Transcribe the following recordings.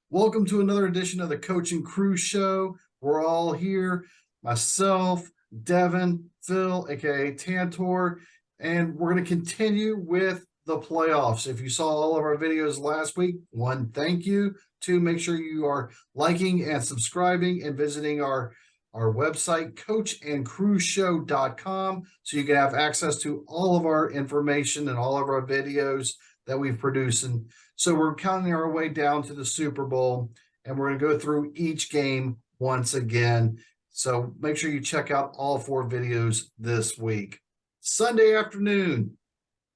Welcome to another edition of the Coach and Crew Show. We're all here, myself, Devin, Phil, aka Tantor, and we're going to continue with the playoffs. If you saw all of our videos last week, one, thank you. Two, make sure you are liking and subscribing and visiting our website, coachandcrewshow.com, so you can have access to all of our information and all of our videos that we've produced. And so we're counting our way down to the Super Bowl, and we're going to go through each game once again. So make sure you check out all 4 videos this week. Sunday afternoon,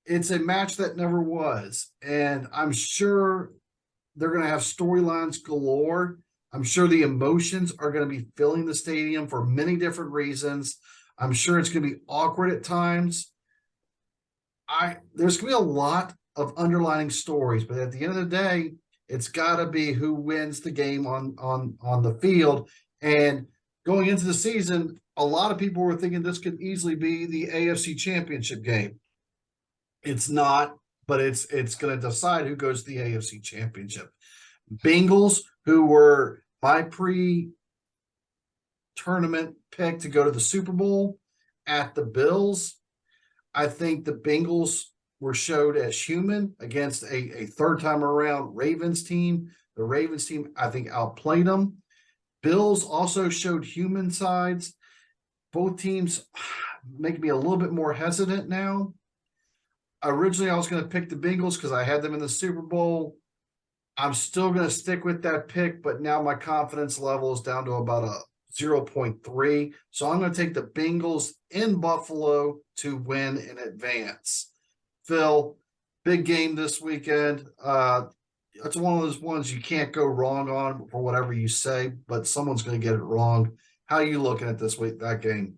it's a match that never was, and I'm sure they're going to have storylines galore. I'm sure the emotions are going to be filling the stadium for many different reasons. I'm sure it's going to be awkward at times. There's going to be a lot of underlining stories, but at the end of the day, it's got to be who wins the game on the field. And going into the season, a lot of people were thinking this could easily be the AFC Championship game. It's not, but it's going to decide who goes to the AFC Championship. Bengals, who were my pre-tournament pick to go to the Super Bowl, at the Bills. I think the Bengals were showed as human against a third time around Ravens team. The Ravens team, I think, outplayed them. Bills also showed human sides. Both teams make me a little bit more hesitant now. Originally, I was going to pick the Bengals because I had them in the Super Bowl. I'm still going to stick with that pick, but now my confidence level is down to about a 0.3. So I'm going to take the Bengals in Buffalo to win in advance. Phil, big game this weekend. It's one of those ones you can't go wrong on for whatever you say, but someone's going to get it wrong. How are you looking at this week, that game?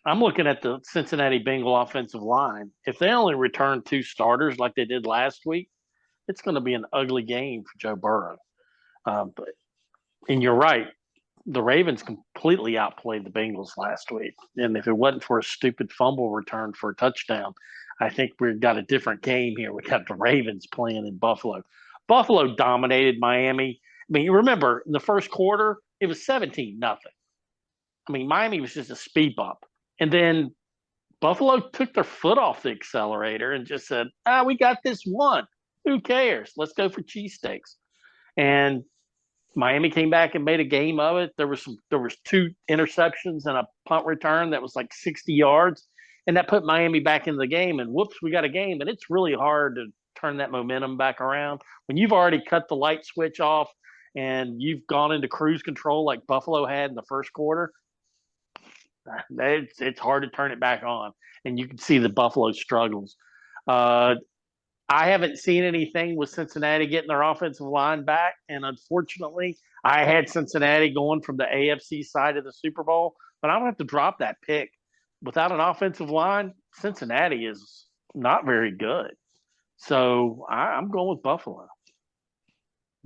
I'm looking at the Cincinnati Bengal offensive line. If they only return 2 starters like they did last week, it's going to be an ugly game for Joe Burrow. And you're right. The Ravens completely outplayed the Bengals last week. And if it wasn't for a stupid fumble return for a touchdown, I think we've got a different game here. We got the Ravens playing in Buffalo. Buffalo dominated Miami. I mean, you remember in the first quarter, it was 17-0. I mean, Miami was just a speed bump. And then Buffalo took their foot off the accelerator and just said, we got this one. Who cares? Let's go for cheesesteaks. And Miami came back and made a game of it. There was 2 interceptions and a punt return that was like 60 yards. And that put Miami back in the game. And whoops, we got a game. And it's really hard to turn that momentum back around. When you've already cut the light switch off and you've gone into cruise control like Buffalo had in the first quarter, it's hard to turn it back on. And you can see the Buffalo struggles. I haven't seen anything with Cincinnati getting their offensive line back. And unfortunately, I had Cincinnati going from the AFC side of the Super Bowl, but I'm going to have to drop that pick. Without an offensive line, Cincinnati is not very good. So I'm going with Buffalo.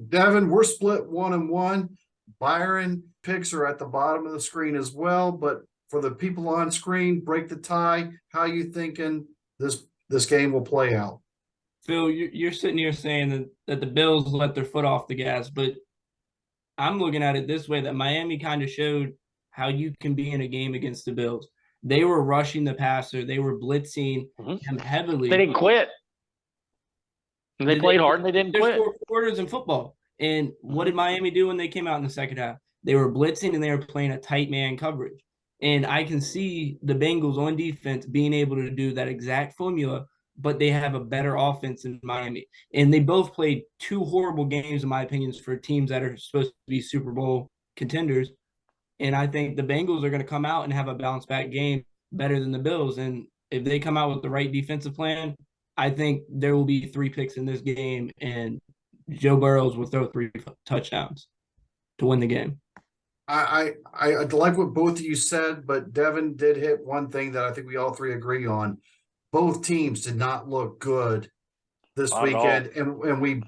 Devin, we're split 1-1. Byron picks are at the bottom of the screen as well. But for the people on screen, break the tie. How are you thinking this game will play out? Phil, you're sitting here saying that the Bills let their foot off the gas, but I'm looking at it this way, that Miami kind of showed how you can be in a game against the Bills. They were rushing the passer. They were blitzing him heavily. They didn't quit. They played hard and they didn't quit. There's 4 quarters in football. And what did Miami do when they came out in the second half? They were blitzing and they were playing a tight man coverage. And I can see the Bengals on defense being able to do that exact formula, but they have a better offense in Miami. And they both played 2 horrible games, in my opinion, for teams that are supposed to be Super Bowl contenders. And I think the Bengals are going to come out and have a bounce back game better than the Bills. And if they come out with the right defensive plan, I think there will be 3 picks in this game, and Joe Burrows will throw 3 touchdowns to win the game. I like what both of you said, but Devin did hit one thing that I think we all 3 agree on. Both teams did not look good this weekend, and we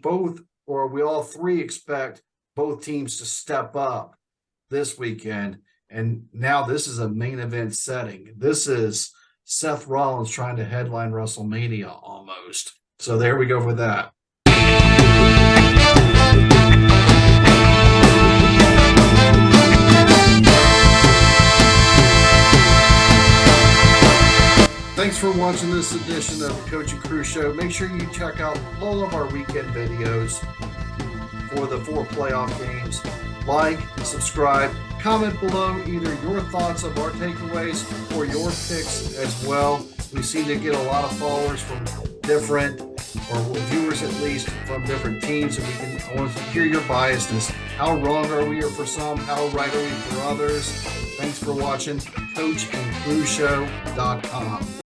all 3 expect both teams to step up this weekend. And now this is a main event setting. This is Seth Rollins trying to headline WrestleMania almost. So there we go for that. watching this edition of the Coach and Crew Show. Make sure you check out all of our weekend videos for the 4 playoff games. Like, subscribe, comment below either your thoughts of our takeaways or your picks as well. We seem to get a lot of followers from different, or viewers at least, from different teams, and I want to hear your biasness. How wrong are we for some? How right are we for others? Thanks for watching CoachandCrewShow.com.